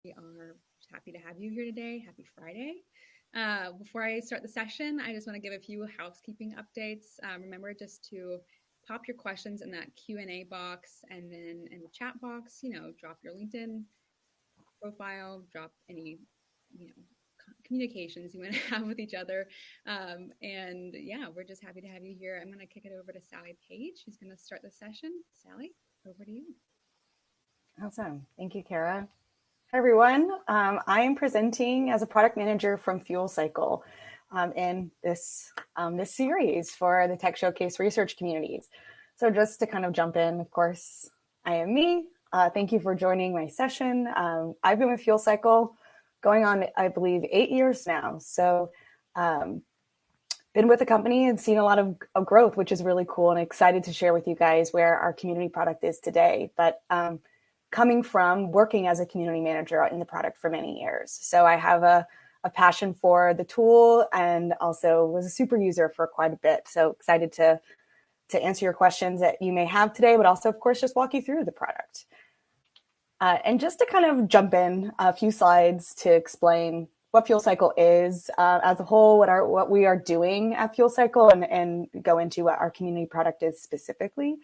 We are happy to have you here today. Happy Friday. Before I start the session, I just want to give a few housekeeping updates. Remember just to pop your questions in that Q&A box, and then in the chat box, drop your LinkedIn profile, drop any, communications you want to have with each other. And yeah, we're just happy to have you here. I'm going to kick it over to Sally Page, who's going to start the session. Sally, over to you. Awesome. Thank you, Kara. Hi, everyone. I am presenting as a product manager from Fuel Cycle in this series for the Tech Showcase research communities. So just to kind of jump in, of course, I am me. Thank you for joining my session. I've been with Fuel Cycle going on, I believe, 8 years now. So been with the company and seen a lot of growth, which is really cool, and excited to share with you guys where our community product is today. But coming from working as a community manager in the product for many years. So I have a passion for the tool and also was a super user for quite a bit. So excited to answer your questions that you may have today, but also, of course, just walk you through the product. And just to kind of jump in a few slides to explain what Fuel Cycle is as a whole, what we are doing at Fuel Cycle, and go into what our community product is specifically.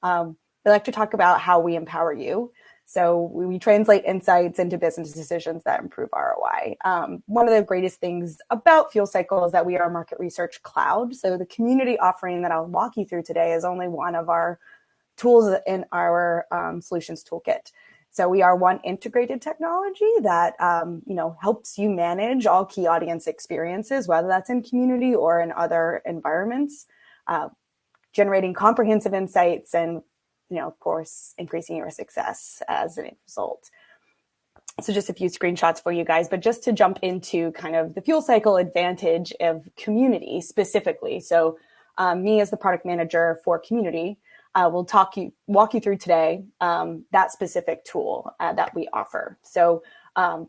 I'd like to talk about how we empower you. So we translate insights into business decisions that improve ROI. One of the greatest things about Fuel Cycle is that we are a market research cloud. So the community offering that I'll walk you through today is only one of our tools in our solutions toolkit. So we are one integrated technology that helps you manage all key audience experiences, whether that's in community or in other environments, generating comprehensive insights and of course, increasing your success as a result. So just a few screenshots for you guys, but just to jump into kind of the Fuel Cycle advantage of community specifically. So me as the product manager for community will walk you through today that specific tool that we offer. So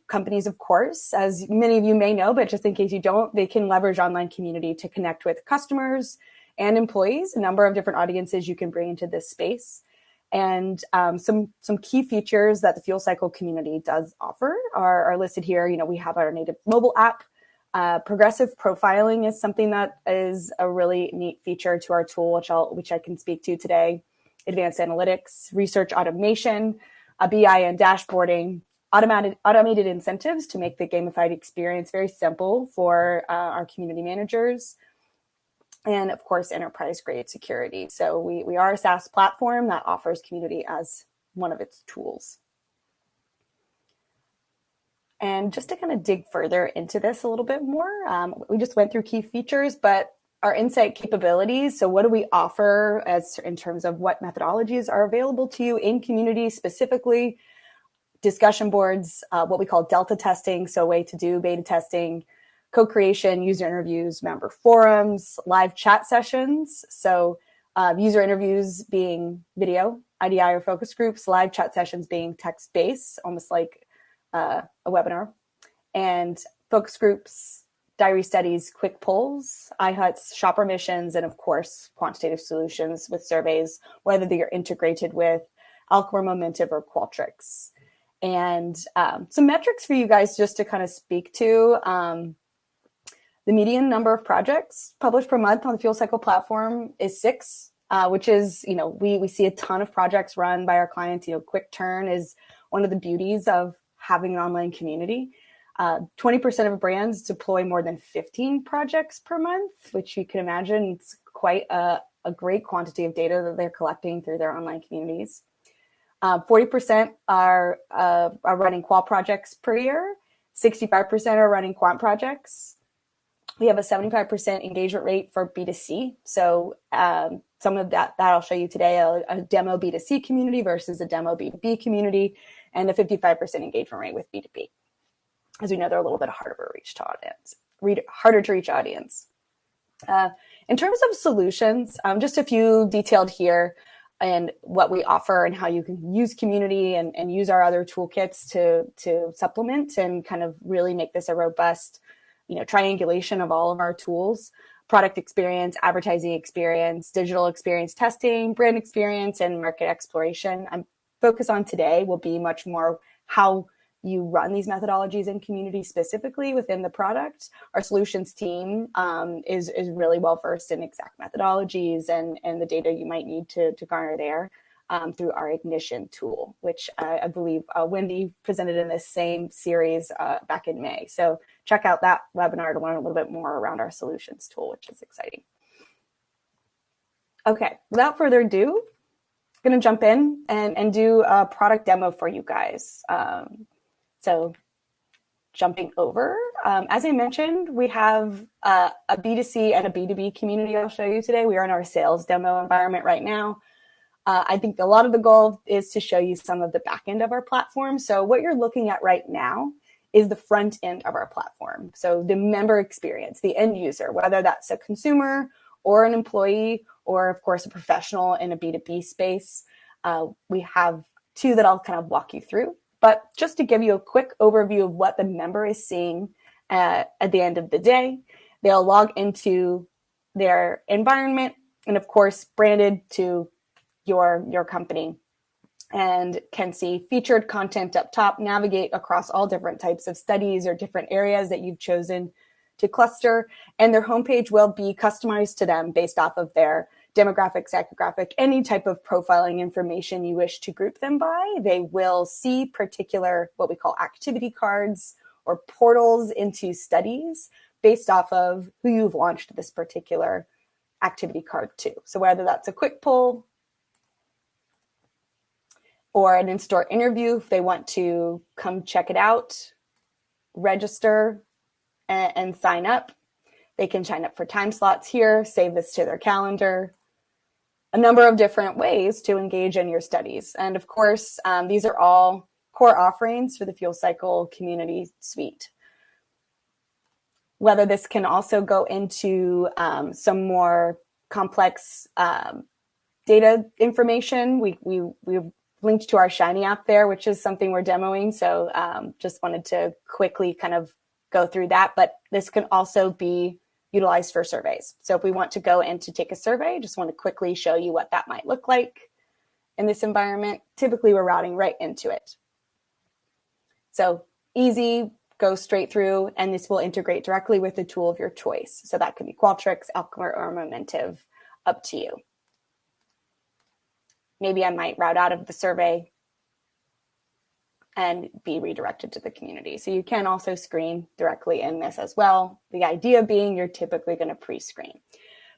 companies, of course, as many of you may know, but just in case you don't, they can leverage online community to connect with customers and employees, a number of different audiences you can bring into this space. And some key features that the Fuel Cycle community does offer are listed here. We have our native mobile app. Progressive profiling is something that is a really neat feature to our tool, which I can speak to today. Advanced analytics, research automation, BI and dashboarding, automated incentives to make the gamified experience very simple for our community managers. And of course, enterprise-grade security. So we are a SaaS platform that offers community as one of its tools. And just to kind of dig further into this a little bit more, we just went through key features, but our insight capabilities. So what do we offer in terms of what methodologies are available to you in community, specifically discussion boards, what we call delta testing, so a way to do beta testing, co-creation, user interviews, member forums, live chat sessions. So user interviews being video, IDI or focus groups, live chat sessions being text-based, almost like a webinar, and focus groups, diary studies, quick polls, iHuts, shopper missions, and of course, quantitative solutions with surveys, whether they are integrated with Alcor, Momentive, or Qualtrics. And some metrics for you guys just to kind of speak to. The median number of projects published per month on the Fuel Cycle platform is 6, which is, we see a ton of projects run by our clients. Quick turn is one of the beauties of having an online community. 20% of brands deploy more than 15 projects per month, which you can imagine it's quite a great quantity of data that they're collecting through their online communities. 40% are running qual projects per year. 65% are running quant projects. We have a 75% engagement rate for B2C. So some of that I'll show you today, a demo B2C community versus a demo B2B community, and a 55% engagement rate with B2B. As we know, they're a little bit harder to reach audience. In terms of solutions, just a few detailed here and what we offer and how you can use community and use our other toolkits to supplement and kind of really make this a robust triangulation of all of our tools: product experience, advertising experience, digital experience testing, brand experience, and market exploration. I'm focus on today will be much more how you run these methodologies in community specifically within the product. Our solutions team is really well versed in exact methodologies and the data you might need to garner there through our Ignition tool, which I believe Wendy presented in this same series back in May. So check out that webinar to learn a little bit more around our solutions tool, which is exciting. Okay, without further ado, I'm going to jump in and do a product demo for you guys. So jumping over, as I mentioned, we have a B2C and a B2B community I'll show you today. We are in our sales demo environment right now. I think a lot of the goal is to show you some of the back end of our platform. So what you're looking at right now is the front end of our platform. So the member experience, the end user, whether that's a consumer or an employee, or of course a professional in a B2B space. We have two that I'll kind of walk you through. But just to give you a quick overview of what the member is seeing at the end of the day, they'll log into their environment and of course branded to your company, and can see featured content up top, navigate across all different types of studies or different areas that you've chosen to cluster, and their homepage will be customized to them based off of their demographic, psychographic, any type of profiling information you wish to group them by. They will see particular, what we call activity cards or portals into studies based off of who you've launched this particular activity card to. So whether that's a quick pull or an in-store interview, if they want to come check it out, register and sign up, they can sign up for time slots here, save this to their calendar, a number of different ways to engage in your studies. And of course, these are all core offerings for the Fuel Cycle Community Suite. Whether this can also go into some more complex data information, we've linked to our Shiny app there, which is something we're demoing. So just wanted to quickly kind of go through that, but this can also be utilized for surveys. So if we want to go in to take a survey, just want to quickly show you what that might look like in this environment. Typically, we're routing right into it. So easy, go straight through, and this will integrate directly with the tool of your choice. So that could be Qualtrics, Alchemist, or Momentive, up to you. Maybe I might route out of the survey and be redirected to the community. So you can also screen directly in this as well. The idea being you're typically going to pre-screen.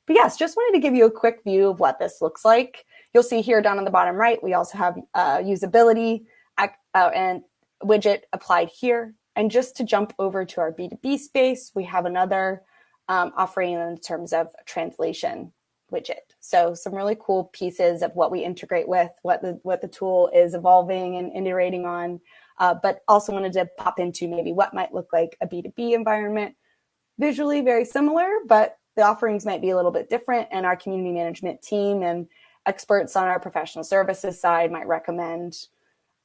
But yes, just wanted to give you a quick view of what this looks like. You'll see here down on the bottom right, we also have usability and widget applied here. And just to jump over to our B2B space, we have another offering in terms of translation widget. So some really cool pieces of what we integrate with, what the tool is evolving and iterating on, but also wanted to pop into maybe what might look like a B2B environment. Visually very similar, but the offerings might be a little bit different, and our community management team and experts on our professional services side might recommend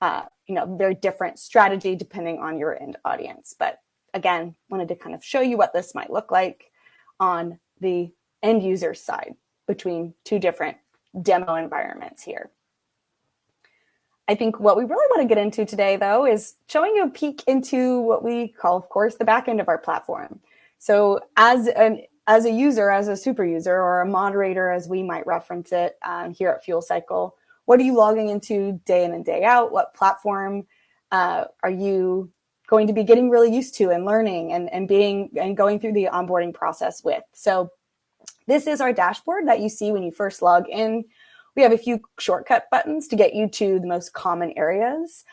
very different strategy depending on your end audience. But again, wanted to kind of show you what this might look like on the end user side between two different demo environments here. I think what we really want to get into today, though, is showing you a peek into what we call, of course, the back end of our platform. So as a user, as a super user, or a moderator, as we might reference it here at Fuel Cycle, what are you logging into day in and day out? What platform are you going to be getting really used to and learning and going through the onboarding process with? So this is our dashboard that you see when you first log in. We have a few shortcut buttons to get you to the most common areas.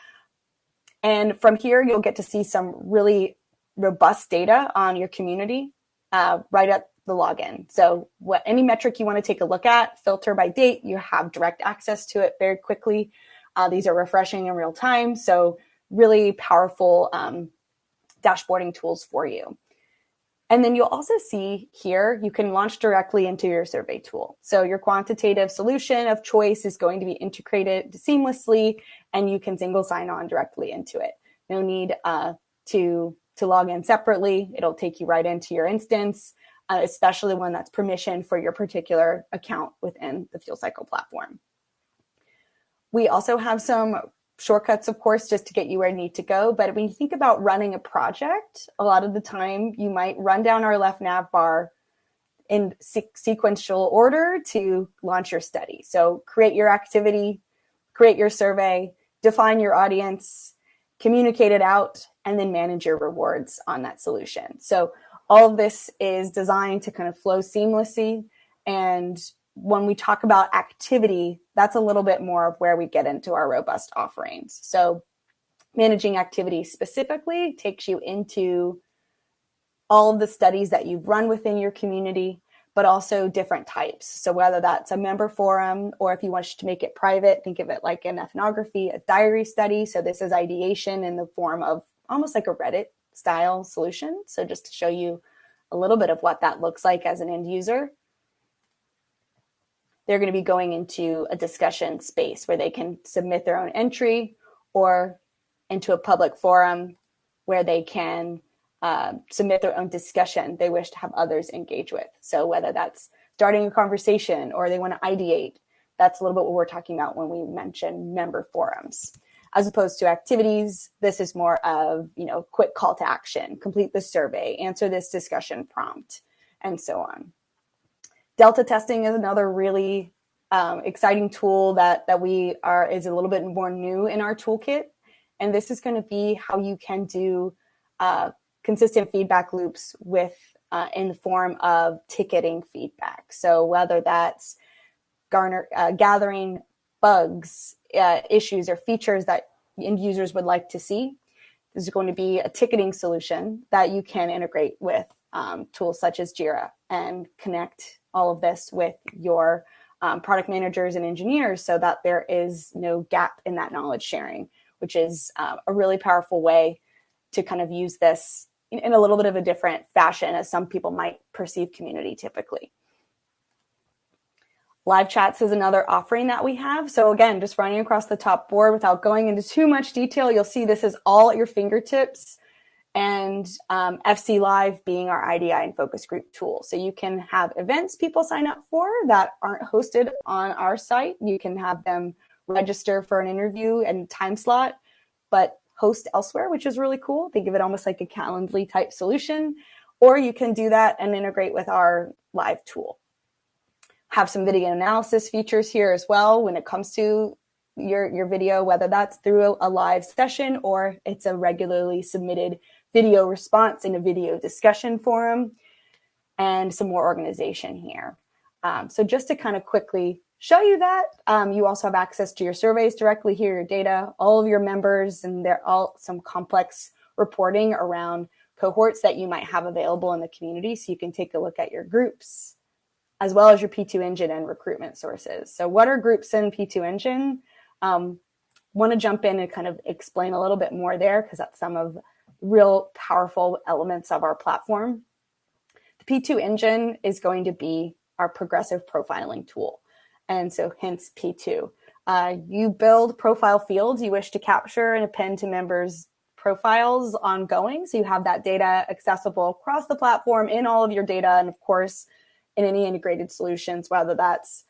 And from here, you'll get to see some really robust data on your community right at the login. So any metric you want to take a look at, filter by date, you have direct access to it very quickly. These are refreshing in real time. So really powerful dashboarding tools for you. And then you'll also see here, you can launch directly into your survey tool. So your quantitative solution of choice is going to be integrated seamlessly, and you can single sign on directly into it. No need to log in separately. It'll take you right into your instance, especially when that's permission for your particular account within the Fuel Cycle platform. We also have some shortcuts, of course, just to get you where you need to go. But when you think about running a project, a lot of the time you might run down our left nav bar in sequential order to launch your study. So create your activity, create your survey, define your audience, communicate it out, and then manage your rewards on that solution. So all of this is designed to kind of flow seamlessly. And when we talk about activity, that's a little bit more of where we get into our robust offerings. So managing activity specifically takes you into all of the studies that you've run within your community, but also different types. So whether that's a member forum, or if you want to make it private, think of it like an ethnography, a diary study. So this is ideation in the form of almost like a Reddit style solution. So just to show you a little bit of what that looks like as an end user. They're going to be going into a discussion space where they can submit their own entry, or into a public forum where they can submit their own discussion they wish to have others engage with. So whether that's starting a conversation or they want to ideate, that's a little bit what we're talking about when we mention member forums. As opposed to activities, this is more of, quick call to action, complete this survey, answer this discussion prompt, and so on. Delta testing is another really exciting tool that is a little bit more new in our toolkit. And this is going to be how you can do consistent feedback loops in the form of ticketing feedback. So whether that's gathering bugs, issues, or features that end users would like to see, this is going to be a ticketing solution that you can integrate with tools such as Jira and connect all of this with your product managers and engineers so that there is no gap in that knowledge sharing, which is a really powerful way to kind of use this in a little bit of a different fashion as some people might perceive community typically. Live chats is another offering that we have. So again, just running across the top board without going into too much detail, you'll see this is all at your fingertips, and FC Live being our IDI and focus group tool. So you can have events people sign up for that aren't hosted on our site. You can have them register for an interview and time slot, but host elsewhere, which is really cool. Think of it almost like a Calendly type solution, or you can do that and integrate with our live tool. Have some video analysis features here as well when it comes to your video, whether that's through a live session or it's a regularly submitted video response in a video discussion forum, and some more organization here. So just to kind of quickly show you that, you also have access to your surveys directly here, your data, all of your members, and they're all some complex reporting around cohorts that you might have available in the community. So you can take a look at your groups, as well as your P2 Engine and recruitment sources. So what are groups in P2 Engine? Want to jump in and kind of explain a little bit more there, because that's some of real powerful elements of our platform. The P2 Engine is going to be our progressive profiling tool. And so hence P2. You build profile fields you wish to capture and append to members' profiles ongoing. So you have that data accessible across the platform in all of your data, and of course, in any integrated solutions, whether that's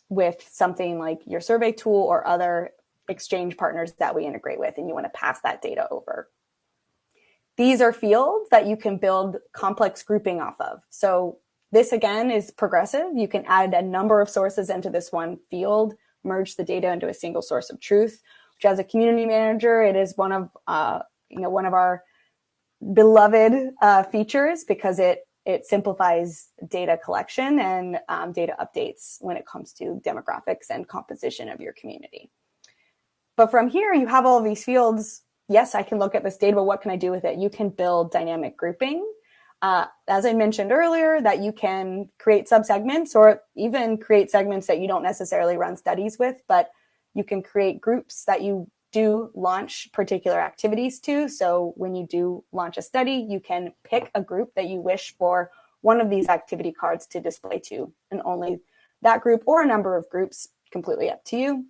with something like your survey tool or other exchange partners that we integrate with, and you want to pass that data over. These are fields that you can build complex grouping off of. So this, again, is progressive. You can add a number of sources into this one field, merge the data into a single source of truth, which as a community manager, it is one of our beloved features, because it simplifies data collection and data updates when it comes to demographics and composition of your community. But from here, you have all of these fields. Yes, I can look at this data, but what can I do with it? You can build dynamic grouping. As I mentioned earlier, that you can create subsegments or even create segments that you don't necessarily run studies with, but you can create groups that you do launch particular activities to. So when you do launch a study, you can pick a group that you wish for one of these activity cards to display to, and only that group or a number of groups, completely up to you.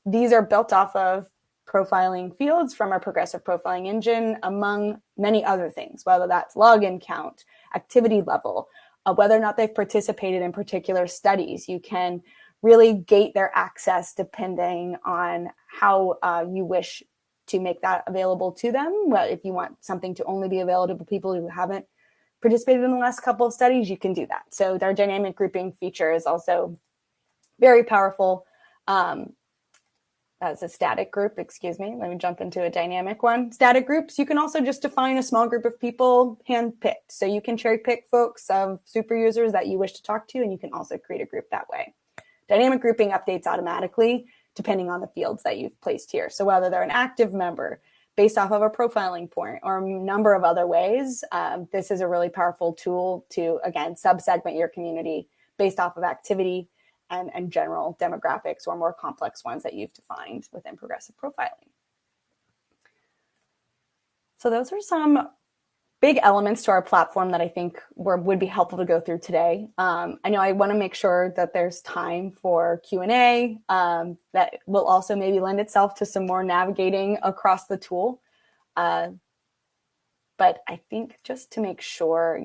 These are built off of profiling fields from our progressive profiling engine, among many other things, whether that's login count, activity level, whether or not they've participated in particular studies. You can really gate their access depending on you wish to make that available to them. Well, if you want something to only be available to people who haven't participated in the last couple of studies, you can do that. So our dynamic grouping feature is also very powerful. As a static group, excuse me, let me jump into a dynamic one. Static groups, you can also just define a small group of people hand-picked. So you can cherry pick folks of super users that you wish to talk to, and you can also create a group that way. Dynamic grouping updates automatically depending on the fields that you've placed here. So whether they're an active member based off of a profiling point or a number of other ways, this is a really powerful tool to, again, sub-segment your community based off of activity and general demographics or more complex ones that you've defined within progressive profiling. So those are some big elements to our platform that I think would be helpful to go through today. I know I want to make sure that there's time for Q&A that will also maybe lend itself to some more navigating across the tool. But I think just to make sure,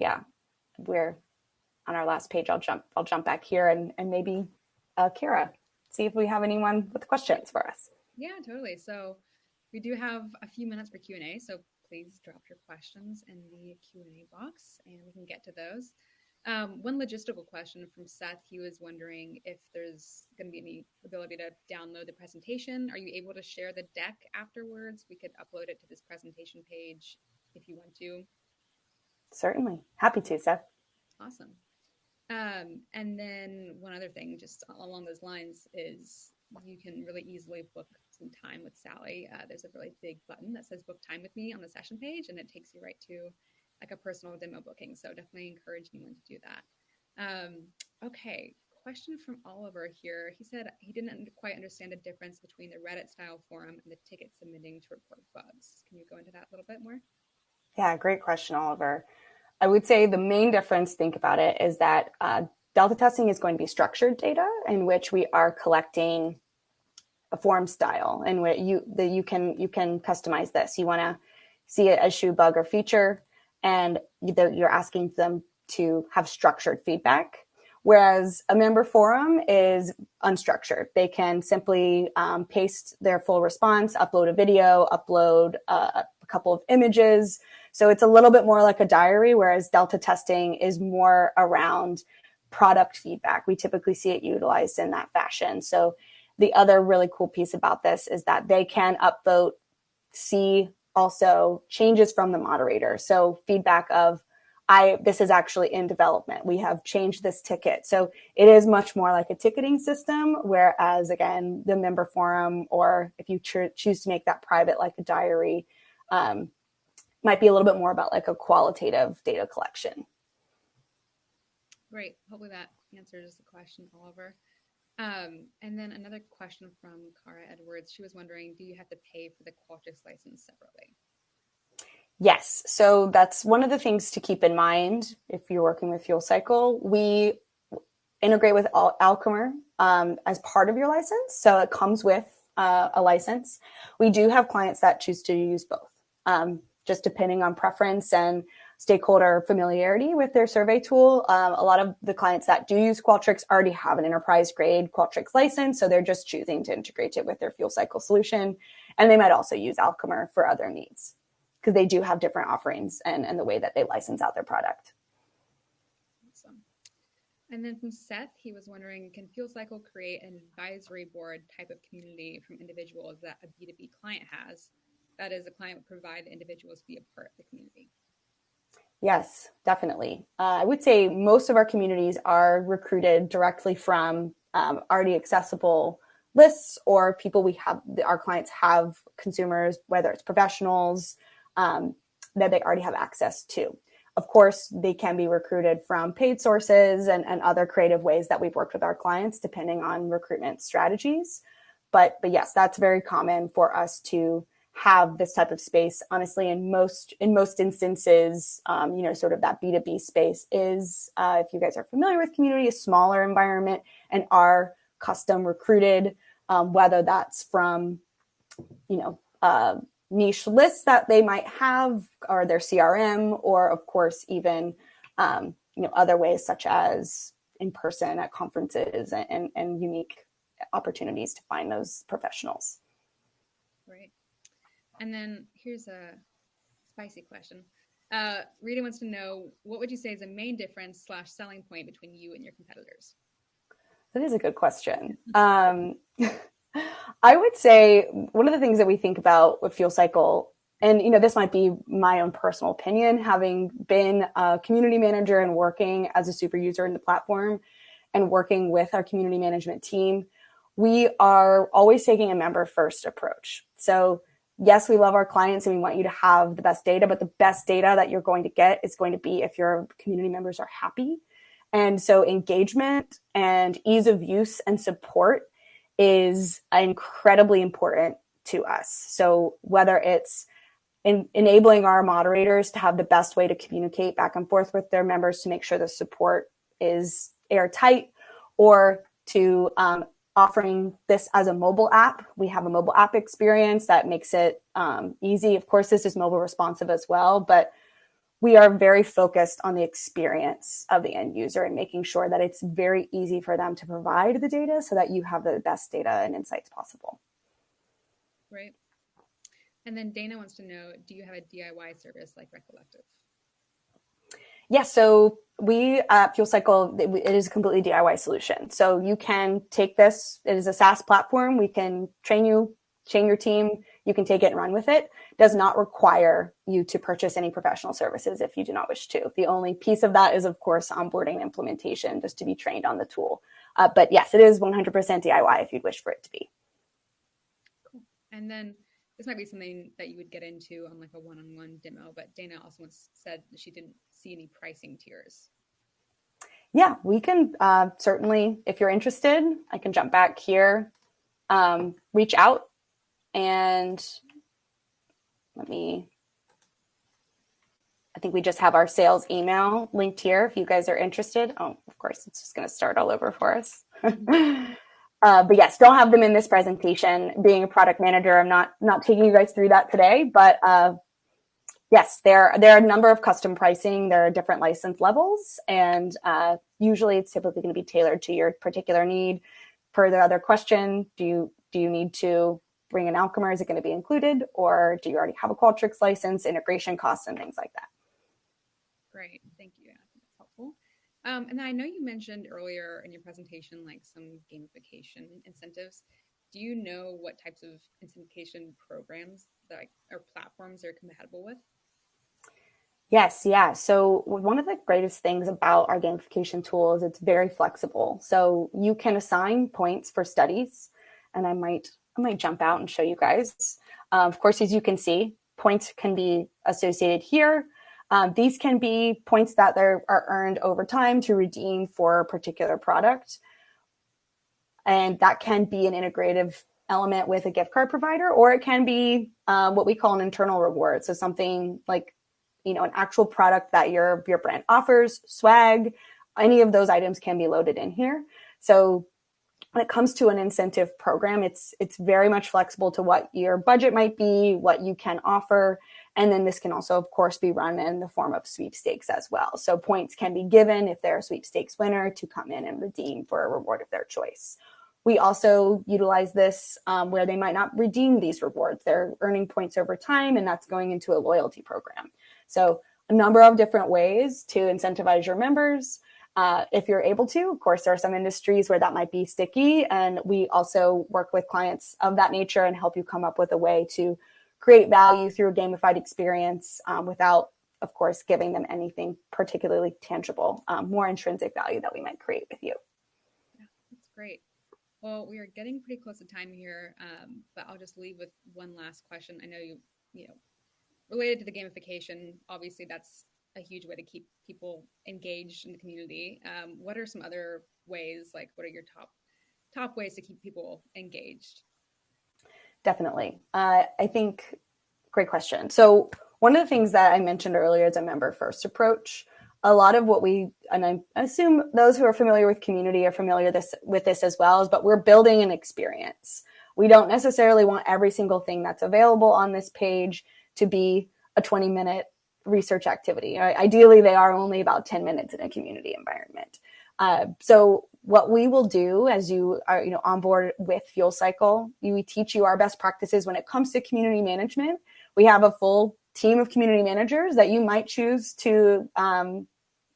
we're on our last page. I'll jump back here and maybe Kara, see if we have anyone with questions for us. Yeah, totally. So we do have a few minutes for Q&A, so please drop your questions in the Q&A box and we can get to those. One logistical question from Seth. He was wondering if there's going to be any ability to download the presentation. Are you able to share the deck afterwards? We could upload it to this presentation page if you want to. Certainly. Happy to, Seth. Awesome. And then one other thing just along those lines is you can really easily book some time with Sally. There's a really big button that says book time with me on the session page, and it takes you right to like a personal demo booking. So definitely encourage anyone to do that. Okay, question from Oliver here. He said he didn't quite understand the difference between the Reddit style forum and the ticket submitting to report bugs. Can you go into that a little bit more? Yeah, great question, Oliver. I would say the main difference, think about it, is that delta testing is going to be structured data in which we are collecting a form style and where you can customize this. You want to see it as shoe, bug, or feature, and you're asking them to have structured feedback. Whereas a member forum is unstructured. They can simply paste their full response, upload a video, upload a couple of images. So it's a little bit more like a diary, whereas delta testing is more around product feedback. We typically see it utilized in that fashion. So the other really cool piece about this is that they can upvote, see also changes from the moderator. So feedback of, this is actually in development. We have changed this ticket. So it is much more like a ticketing system, whereas again, the member forum, or if you choose to make that private, like a diary, might be a little bit more about like a qualitative data collection. Great. Hopefully that answers the question, Oliver. And then another question from Cara Edwards. She was wondering, do you have to pay for the Qualtrics license separately? Yes. So that's one of the things to keep in mind if you're working with Fuel Cycle. We integrate with Alchemer as part of your license. So it comes with a license. We do have clients that choose to use both, just depending on preference and stakeholder familiarity with their survey tool. A lot of the clients that do use Qualtrics already have an enterprise grade Qualtrics license, so they're just choosing to integrate it with their Fuel Cycle solution. And they might also use Alchemer for other needs because they do have different offerings and the way that they license out their product. Awesome. And then from Seth, he was wondering, can Fuel Cycle create an advisory board type of community from individuals that a B2B client has? That is, a client would provide the individuals to be a part of the community. Yes, definitely. I would say most of our communities are recruited directly from already accessible lists or people our clients have consumers, whether it's professionals, that they already have access to. Of course, they can be recruited from paid sources and other creative ways that we've worked with our clients, depending on recruitment strategies. But yes, that's very common for us to have this type of space. Honestly, in most instances, sort of that B2B space is, if you guys are familiar with community, a smaller environment and are custom recruited, whether that's from, niche lists that they might have or their CRM, or of course, even, other ways such as in person at conferences and unique opportunities to find those professionals. Great. And then here's a spicy question. Rita wants to know, what would you say is the main difference / selling point between you and your competitors? That is a good question. I would say one of the things that we think about with Fuel Cycle, and this might be my own personal opinion, having been a community manager and working as a super user in the platform and working with our community management team, we are always taking a member first approach. So yes, we love our clients and we want you to have the best data, but the best data that you're going to get is going to be if your community members are happy. And so engagement and ease of use and support is incredibly important to us. So whether it's enabling our moderators to have the best way to communicate back and forth with their members to make sure the support is airtight, or to offering this as a mobile app. We have a mobile app experience that makes it easy. Of course, this is mobile responsive as well, but we are very focused on the experience of the end user and making sure that it's very easy for them to provide the data so that you have the best data and insights possible. Right. And then Dana wants to know, do you have a DIY service like Recollective? Yes, so we at Fuel Cycle, it is a completely DIY solution. So you can take this, it is a SaaS platform. We can train your team, you can take it and run with it. Does not require you to purchase any professional services if you do not wish to. The only piece of that is, of course, onboarding and implementation, just to be trained on the tool. But yes, it is 100% DIY if you'd wish for it to be. Cool. And then this might be something that you would get into on like a one-on-one demo, but Dana also once said that she didn't see any pricing tiers. Yeah, we can certainly, if you're interested, I can jump back here, reach out, and I think we just have our sales email linked here if you guys are interested. Oh, of course, it's just going to start all over for us. But yes, don't have them in this presentation. Being a product manager, I'm not taking you guys through that today, but yes, there are a number of custom pricing. There are different license levels, and usually it's typically going to be tailored to your particular need. Per the other question, do you need to bring an Alchemer? Is it going to be included, or do you already have a Qualtrics license, integration costs, and things like that? Great, thank you. I think that's helpful. And then I know you mentioned earlier in your presentation, like some gamification incentives. Do you know what types of incentivization programs that or platforms are compatible with? Yes, yeah. So one of the greatest things about our gamification tool is it's very flexible. So you can assign points for studies, and I might jump out and show you guys. Of course, as you can see, points can be associated here. These can be points that are earned over time to redeem for a particular product. And that can be an integrative element with a gift card provider, or it can be what we call an internal reward. So something like, an actual product that your brand offers, swag, any of those items can be loaded in here. So when it comes to an incentive program, it's very much flexible to what your budget might be, what you can offer. And then this can also, of course, be run in the form of sweepstakes as well. So points can be given if they're a sweepstakes winner to come in and redeem for a reward of their choice. We also utilize this where they might not redeem these rewards. They're earning points over time, and that's going into a loyalty program. So a number of different ways to incentivize your members. If you're able to, of course, there are some industries where that might be sticky, and we also work with clients of that nature and help you come up with a way to create value through a gamified experience without, of course, giving them anything particularly tangible, more intrinsic value that we might create with you. Yeah, that's great. Well, we are getting pretty close to time here, but I'll just leave with one last question. I know you know, related to the gamification, obviously that's a huge way to keep people engaged in the community. What are some other ways, like what are your top ways to keep people engaged? Definitely. I think, great question. So one of the things that I mentioned earlier is a member first approach. A lot of what and I assume those who are familiar with community are familiar with this as well, but we're building an experience. We don't necessarily want every single thing that's available on this page to be a 20-minute research activity. Ideally, they are only about 10 minutes in a community environment. So what we will do as you are, on board with Fuel Cycle, we teach you our best practices when it comes to community management. We have a full team of community managers that you might choose to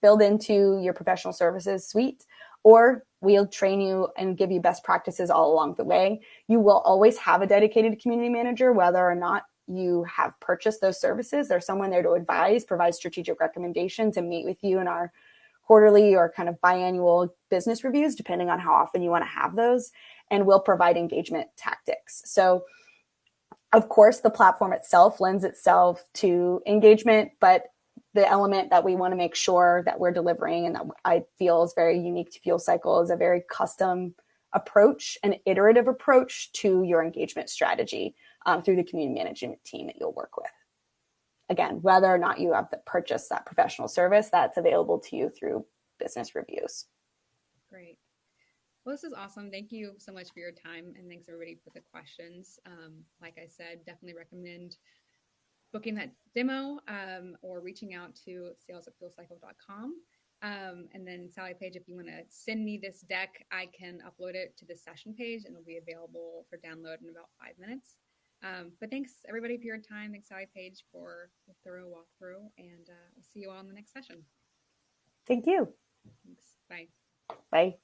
build into your professional services suite, or we'll train you and give you best practices all along the way. You will always have a dedicated community manager, whether or not you have purchased those services. There's someone there to advise, provide strategic recommendations, and meet with you in our quarterly or kind of biannual business reviews, depending on how often you want to have those, and we'll provide engagement tactics. So, of course, the platform itself lends itself to engagement, but the element that we want to make sure that we're delivering and that I feel is very unique to Fuel Cycle is a very custom approach, an iterative approach to your engagement strategy through the community management team that you'll work with. Again, whether or not you have to purchase that professional service, that's available to you through business reviews. Great. Well, this is awesome. Thank you so much for your time, and thanks everybody for the questions. Like I said, definitely recommend booking that demo or reaching out to sales@fuelcycle.com. And then Sally Page, if you want to send me this deck, I can upload it to the session page and it'll be available for download in about 5 minutes. But thanks everybody for your time. Thanks Sally Page for the thorough walkthrough, and we'll see you all in the next session. Thank you. Thanks. Bye. Bye.